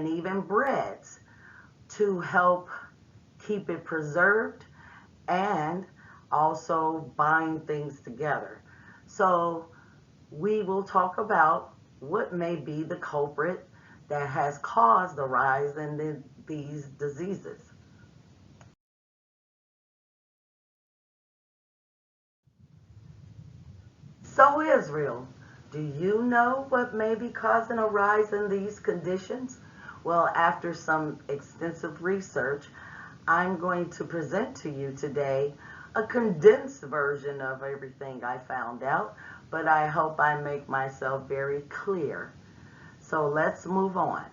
and even breads to help keep it preserved and also bind things together. So we will talk about what may be the culprit that has caused the rise in these diseases. So Israel, do you know what may be causing a rise in these conditions? Well, after some extensive research, I'm going to present to you today a condensed version of everything I found out, but I hope I make myself very clear. So let's move on.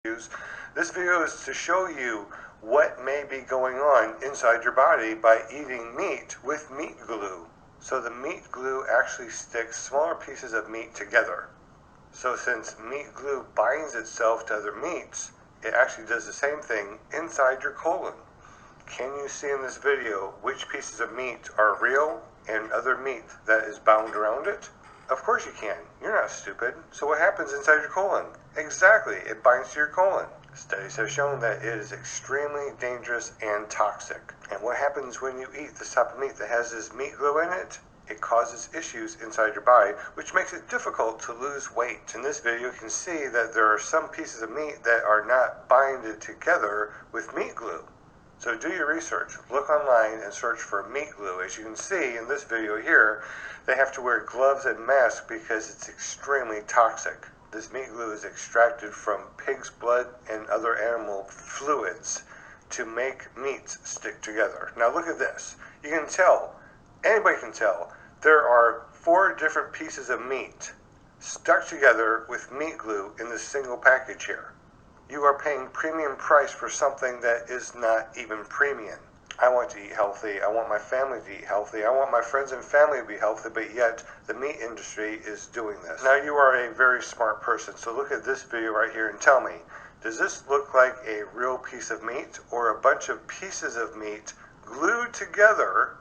This video is to show you what may be going on inside your body by eating meat with meat glue. So the meat glue actually sticks smaller pieces of meat together. So since meat glue binds itself to other meats, it actually does the same thing inside your colon. Can you see in this video which pieces of meat are real and other meat that is bound around it? Of course you can. You're not stupid. So what happens inside your colon? Exactly, it binds to your colon. Studies have shown that it is extremely dangerous and toxic. And what happens when you eat this type of meat that has this meat glue in it? It causes issues inside your body, which makes it difficult to lose weight. In this video, you can see that there are some pieces of meat that are not binded together with meat glue. So do your research. Look online and search for meat glue. As you can see in this video here, they have to wear gloves and masks because it's extremely toxic. This meat glue is extracted from pig's blood and other animal fluids to make meats stick together. Now look at this. You can tell, anybody can tell, there are 4 different pieces of meat stuck together with meat glue in this single package here. You are paying premium price for something that is not even premium. I want to eat healthy. I want my family to eat healthy. I want my friends and family to be healthy, but yet the meat industry is doing this. Now you are a very smart person, so look at this video right here and tell me, does this look like a real piece of meat or a bunch of pieces of meat glued together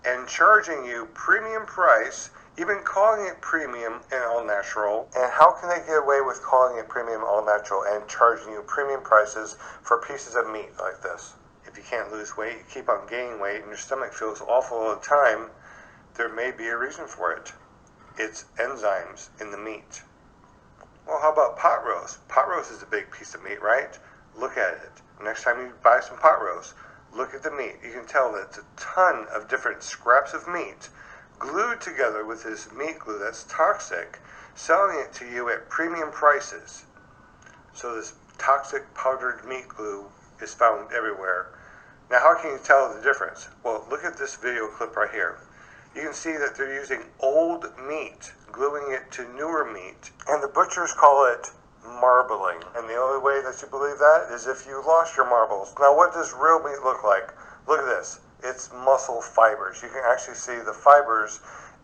and charging you premium price, even calling it premium and all natural? And how can they get away with calling it premium all natural and charging you premium prices for pieces of meat like this? If you can't lose weight, you keep on gaining weight, and your stomach feels awful all the time, there may be a reason for it. It's enzymes in the meat. Well, how about pot roast? Pot roast is a big piece of meat, right? Look at it. Next time you buy some pot roast, look at the meat. You can tell that it's a ton of different scraps of meat glued together with this meat glue that's toxic, selling it to you at premium prices. So this toxic powdered meat glue is found everywhere. Now how can you tell the difference? Well, look at this video clip right here. You can see that they're using old meat, gluing it to newer meat, and the butchers call it marbling. And the only way that you believe that is if you lost your marbles. Now what does real meat look like? Look at this. It's muscle fibers. You can actually see the fibers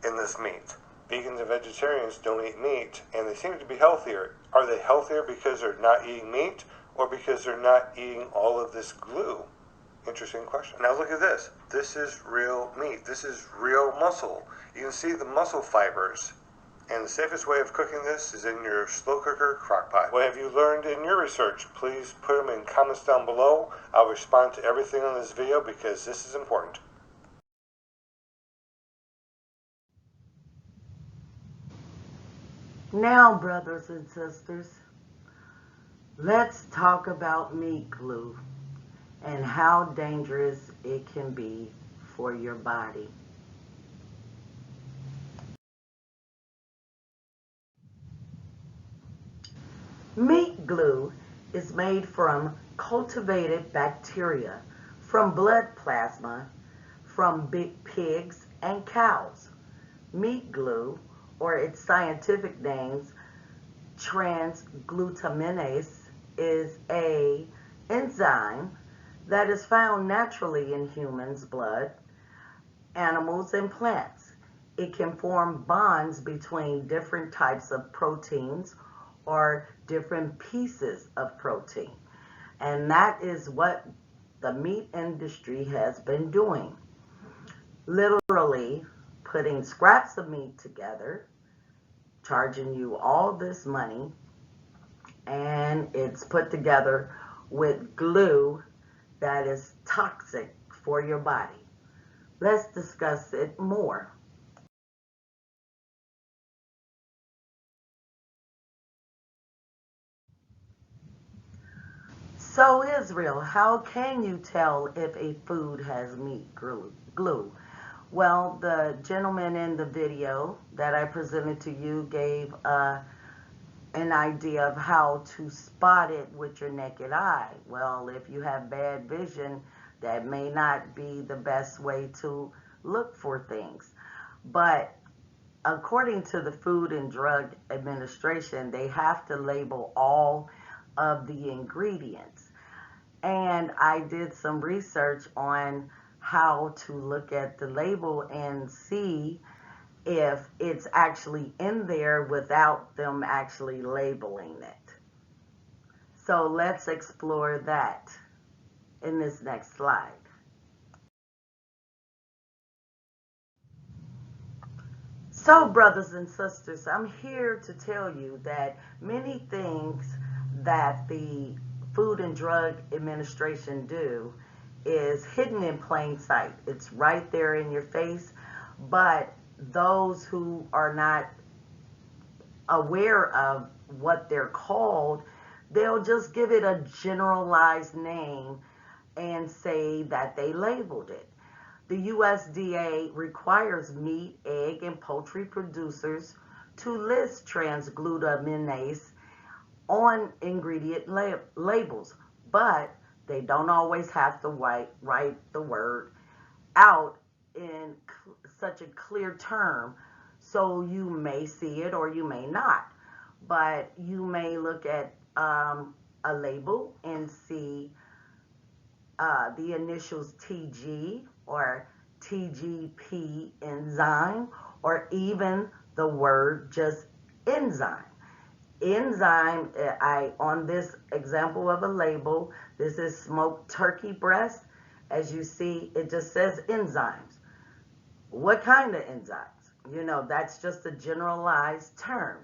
in this meat. Vegans and vegetarians don't eat meat, and they seem to be healthier. Are they healthier because they're not eating meat, or because they're not eating all of this glue? Interesting question. Now look at this. This is real meat. This is real muscle. You can see the muscle fibers. And the safest way of cooking this is in your slow cooker crock pot. What have you learned in your research? Please put them in comments down below. I'll respond to everything on this video because this is important. Now, brothers and sisters, let's talk about meat glue and how dangerous it can be for your body. Meat glue is made from cultivated bacteria, from blood plasma, from big pigs and cows. Meat glue, or its scientific names, transglutaminase, is a enzyme that is found naturally in humans' blood, animals, and plants. It can form bonds between different types of proteins or different pieces of protein. And that is what the meat industry has been doing. Literally putting scraps of meat together, charging you all this money, and it's put together with glue that is toxic for your body. Let's discuss it more. So, Israel, how can you tell if a food has meat glue? Well, the gentleman in the video that I presented to you gave an idea of how to spot it with your naked eye. Well, if you have bad vision, that may not be the best way to look for things. But according to the Food and Drug Administration, they have to label all of the ingredients. And I did some research on how to look at the label and see if it's actually in there without them actually labeling it. So let's explore that in this next slide. So, brothers and sisters, I'm here to tell you that many things that the Food and Drug Administration do is hidden in plain sight. It's right there in your face, but those who are not aware of what they're called, they'll just give it a generalized name and say that they labeled it. The USDA requires meat, egg, and poultry producers to list transglutaminase on ingredient labels, but they don't always have to write the word out in such a clear term, so you may see it or you may not. But you may look at a label and see the initials TG or TGP enzyme, or even the word just enzyme. Enzyme, on this example of a label, this is smoked turkey breast. As you see, it just says enzymes. What kind of enzymes? You know, that's just a generalized term.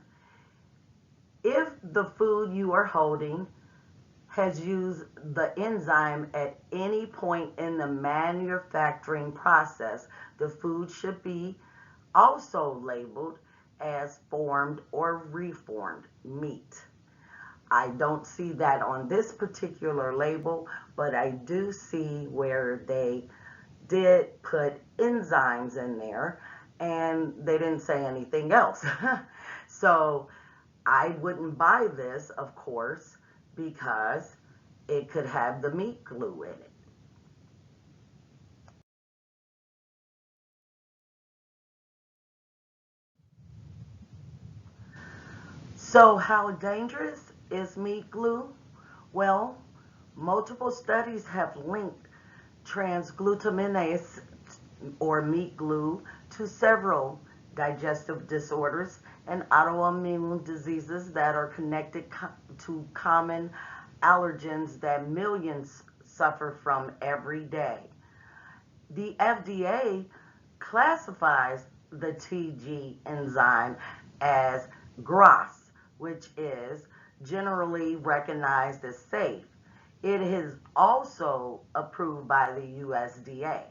If the food you are holding has used the enzyme at any point in the manufacturing process, the food should be also labeled as formed or reformed meat. I don't see that on this particular label, but I do see where they did put enzymes in there and they didn't say anything else. So I wouldn't buy this, of course, because it could have the meat glue in it. So how dangerous is meat glue? Well, multiple studies have linked transglutaminase or meat glue to several digestive disorders and autoimmune diseases that are connected to common allergens that millions suffer from every day. The FDA classifies the TG enzyme as GRAS, which is generally recognized as safe. It is also approved by the USDA.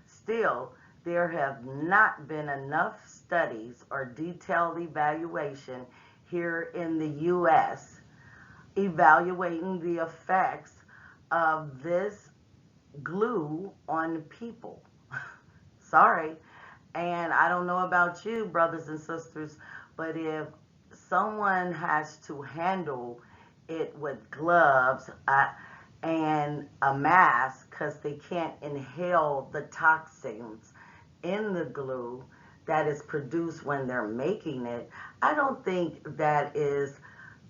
Still, there have not been enough studies or detailed evaluation here in the US evaluating the effects of this glue on people. Sorry. And I don't know about you, brothers and sisters, but if someone has to handle it with gloves and a mask because they can't inhale the toxins in the glue that is produced when they're making it, I don't think that is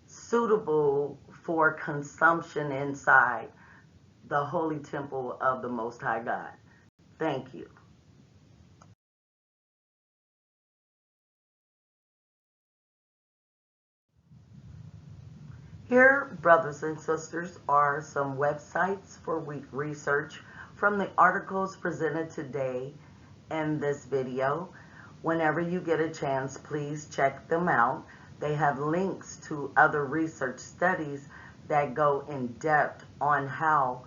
suitable for consumption inside the holy temple of the Most High God. Thank you. Here, brothers and sisters, are some websites for research from the articles presented today in this video. Whenever you get a chance, please check them out. They have links to other research studies that go in depth on how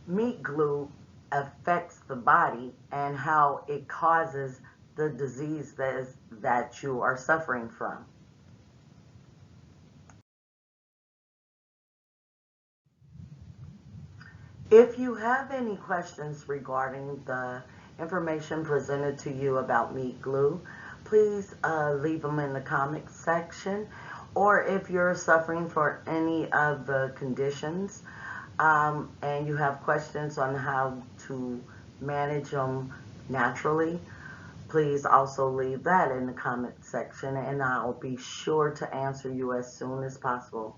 meat glue affects the body and how it causes the disease that you are suffering from. If you have any questions regarding the information presented to you about meat glue, please leave them in the comments section. Or if you're suffering for any of the conditions and you have questions on how to manage them naturally, please also leave that in the comment section, and I'll be sure to answer you as soon as possible.